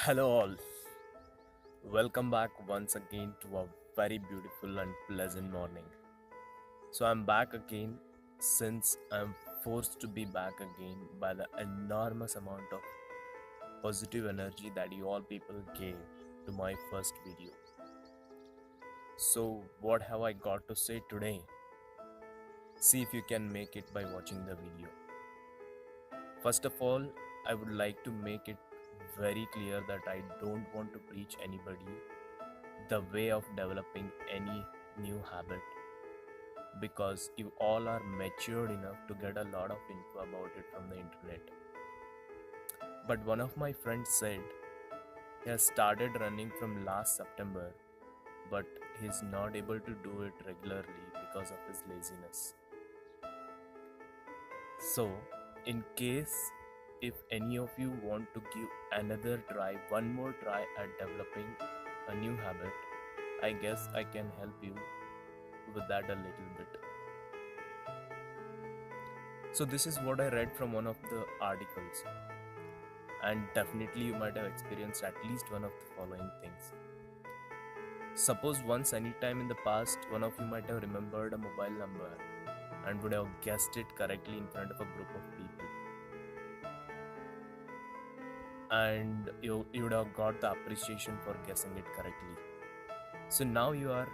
Hello, all. Welcome back once again to a very beautiful and pleasant morning. So, I'm back again since I'm forced to be back again by the enormous amount of positive energy that you all people gave to my first video. So, what have I got to say today? See if you can make it by watching the video. First of all, I would like to make it very clear that I don't want to preach anybody the way of developing any new habit because you all are matured enough to get a lot of info about it from the internet. But one of my friends said he has started running from last September, but he's not able to do it regularly because of his laziness. So, in case if any of you want to give another try, one more try at developing a new habit, I guess I can help you with that a little bit. So, this is what I read from one of the articles, and definitely you might have experienced at least one of the following things. Suppose once, anytime in the past, one of you might have remembered a mobile number and would have guessed it correctly in front of a group of people, and you would have got the appreciation for guessing it correctly. So now you are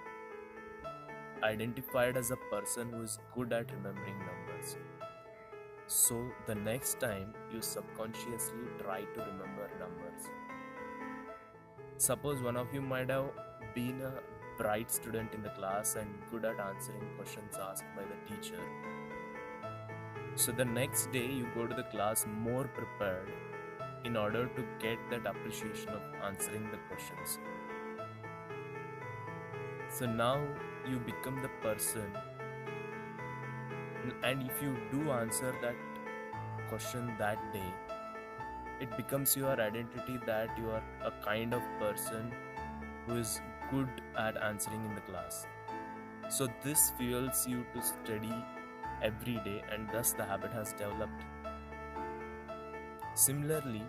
identified as a person who is good at remembering numbers. So the next time you subconsciously try to remember numbers. Suppose one of you might have been a bright student in the class and good at answering questions asked by the teacher. So the next day you go to the class more prepared in order to get that appreciation of answering the questions. So now you become the person, and if you do answer that question that day, it becomes your identity that you are a kind of person who is good at answering in the class. So this fuels you to study every day, and thus the habit has developed. Similarly,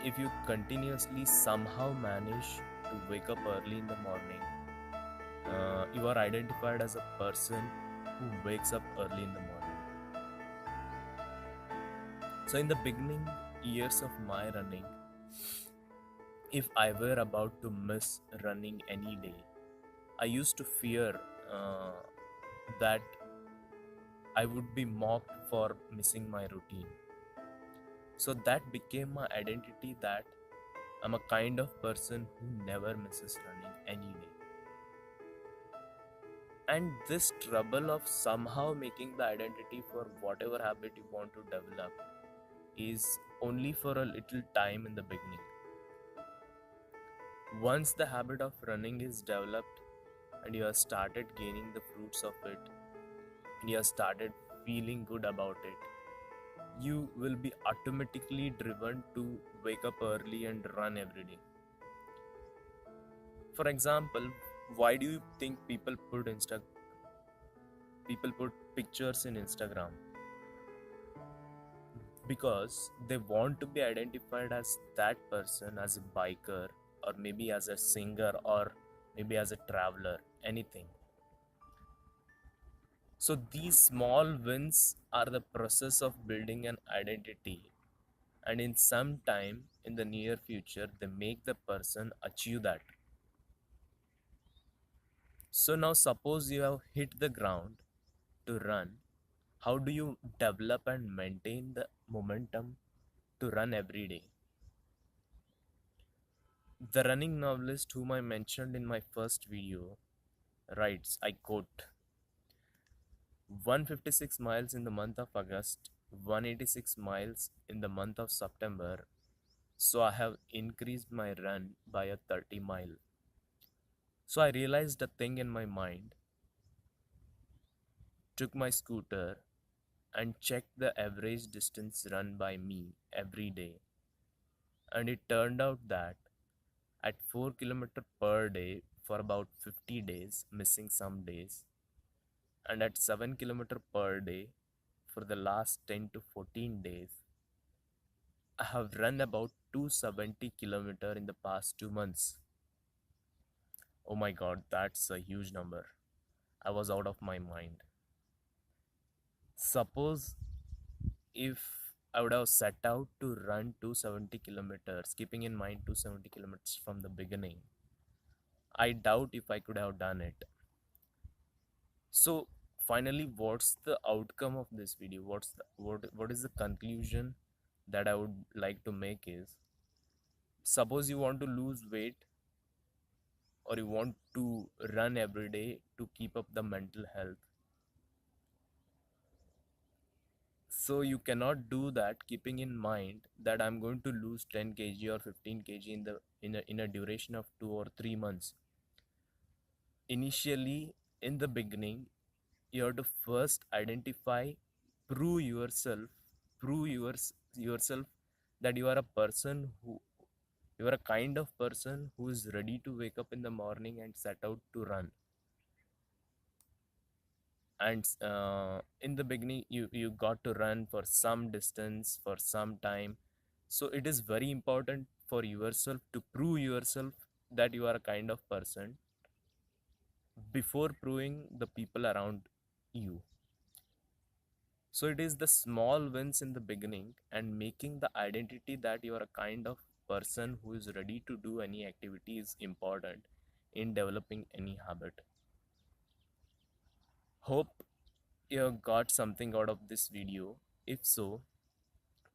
if you continuously somehow manage to wake up early in the morning, you are identified as a person who wakes up early in the morning. So in the beginning years of my running, if I were about to miss running any day, I used to fear that I would be mocked for missing my routine. So that became my identity, that I'm a kind of person who never misses running any day. And this trouble of somehow making the identity for whatever habit you want to develop is only for a little time in the beginning. Once the habit of running is developed and you have started gaining the fruits of it, and you have started feeling good about it, you will be automatically driven to wake up early and run every day. For example, why do you think people put pictures in Instagram? Because they want to be identified as that person, as a biker, or maybe as a singer, or maybe as a traveler, anything. So these small wins are the process of building an identity, and in some time in the near future they make the person achieve that. So now suppose you have hit the ground to run, how do you develop and maintain the momentum to run every day? The running novelist whom I mentioned in my first video writes, I quote, 156 miles in the month of August, 186 miles in the month of September, so I have increased my run by a 30 mile. So I realized a thing in my mind, took my scooter and checked the average distance run by me every day, and it turned out that at 4 km per day for about 50 days, missing some days, and at 7 km per day for the last 10 to 14 days, I have run about 270 km in the past 2 months. Oh my god, that's a huge number. I was out of my mind. Suppose if I would have set out to run 270 kilometers, keeping in mind 270 kilometers from the beginning, I doubt if I could have done it. So finally, what's the outcome of this video? What is the conclusion that I would like to make is, suppose you want to lose weight or you want to run every day to keep up the mental health. So you cannot do that keeping in mind that I'm going to lose 10 kg or 15 kg in a duration of 2 or 3 months. Initially, in the beginning, you have to first identify, prove yourself, yourself that you are a person who, you are a kind of person who is ready to wake up in the morning and set out to run. And in the beginning, you got to run for some distance for some time. So it is very important for yourself to prove yourself that you are a kind of person before proving the people around you. So it is the small wins in the beginning and making the identity that you are a kind of person who is ready to do any activity is important in developing any habit. Hope you got something out of this video. If so,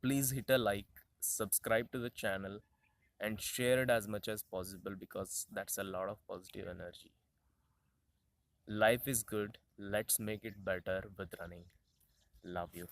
please hit a like, subscribe to the channel, and share it as much as possible because that's a lot of positive energy. Life is good. Let's make it better with running. Love you.